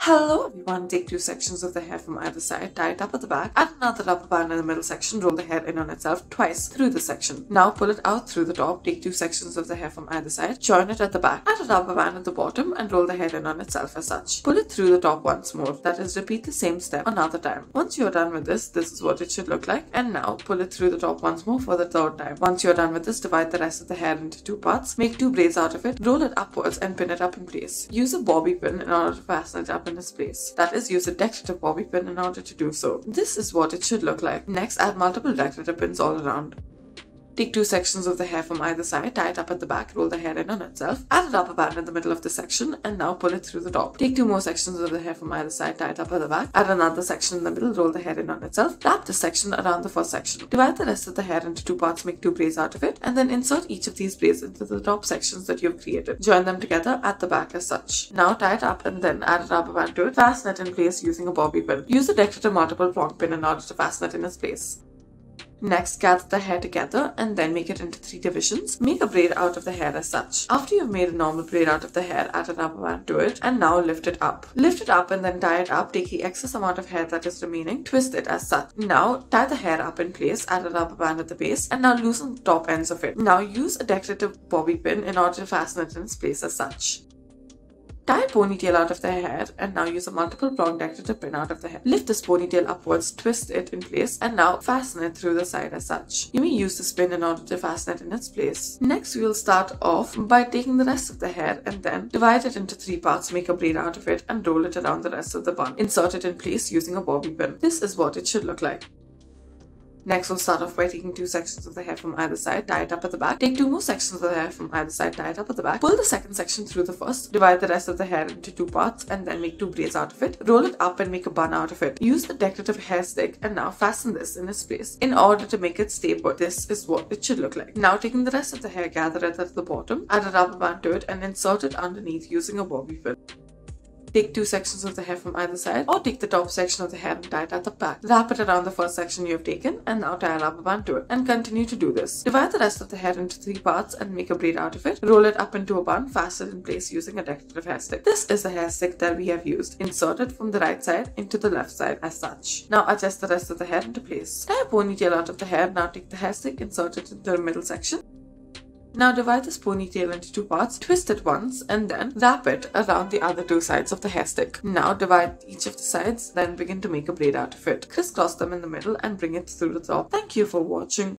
Hello everyone, take two sections of the hair from either side, tie it up at the back, add another rubber band in the middle section, roll the hair in on itself twice through the section. Now pull it out through the top, take two sections of the hair from either side, join it at the back, add a rubber band at the bottom and roll the hair in on itself as such. Pull it through the top once more, that is, repeat the same step another time. Once you are done with this is what it should look like, and now pull it through the top once more for the third time. Once you are done with this, divide the rest of the hair into two parts, make two braids out of it, roll it upwards and pin it up in place. Use a bobby pin in order to fasten it up in its place. That is, use a decorative bobby pin in order to do so. This is what it should look like. Next, add multiple decorative pins all around. Take two sections of the hair from either side, tie it up at the back, roll the hair in on itself, add a rubber band in the middle of the section, and now pull it through the top. Take two more sections of the hair from either side, tie it up at the back, add another section in the middle, roll the hair in on itself, wrap the section around the first section. Divide the rest of the hair into two parts, make two braids out of it, and then insert each of these braids into the top sections that you've created. Join them together at the back as such. Now tie it up and then add a rubber band to it, fasten it in place using a bobby pin. Use a decorative multiple prong pin in order to fasten it in its place. Next, gather the hair together and then make it into three divisions. Make a braid out of the hair as such. After you've made a normal braid out of the hair, add a rubber band to it and now lift it up. Lift it up and then tie it up. Take the excess amount of hair that is remaining, twist it as such. Now tie the hair up in place, add a rubber band at the base and now loosen the top ends of it. Now use a decorative bobby pin in order to fasten it in its place as such. Tie a ponytail out of the hair and now use a multiple prong decorative pin out of the hair. Lift this ponytail upwards, twist it in place and now fasten it through the side as such. You may use this pin in order to fasten it in its place. Next, we will start off by taking the rest of the hair and then divide it into three parts, make a braid out of it and roll it around the rest of the bun. Insert it in place using a bobby pin. This is what it should look like. Next, we'll start off by taking two sections of the hair from either side, tie it up at the back. Take two more sections of the hair from either side, tie it up at the back. Pull the second section through the first, divide the rest of the hair into two parts and then make two braids out of it. Roll it up and make a bun out of it. Use a decorative hair stick and now fasten this in its place in order to make it stay put. This is what it should look like. Now, taking the rest of the hair, gather it at the bottom, add a rubber band to it and insert it underneath using a bobby pin. Take two sections of the hair from either side or take the top section of the hair and tie it at the back. Wrap it around the first section you have taken and now tie a rubber band to it and continue to do this. Divide the rest of the hair into three parts and make a braid out of it. Roll it up into a bun, fasten it in place using a decorative hair stick. This is the hair stick that we have used. Insert it from the right side into the left side as such. Now adjust the rest of the hair into place. Tie a ponytail out of the hair. Now take the hair stick, insert it into the middle section. Now divide this ponytail into two parts, twist it once and then wrap it around the other two sides of the hair stick. Now divide each of the sides, then begin to make a braid out of it. Crisscross them in the middle and bring it through the top. Thank you for watching.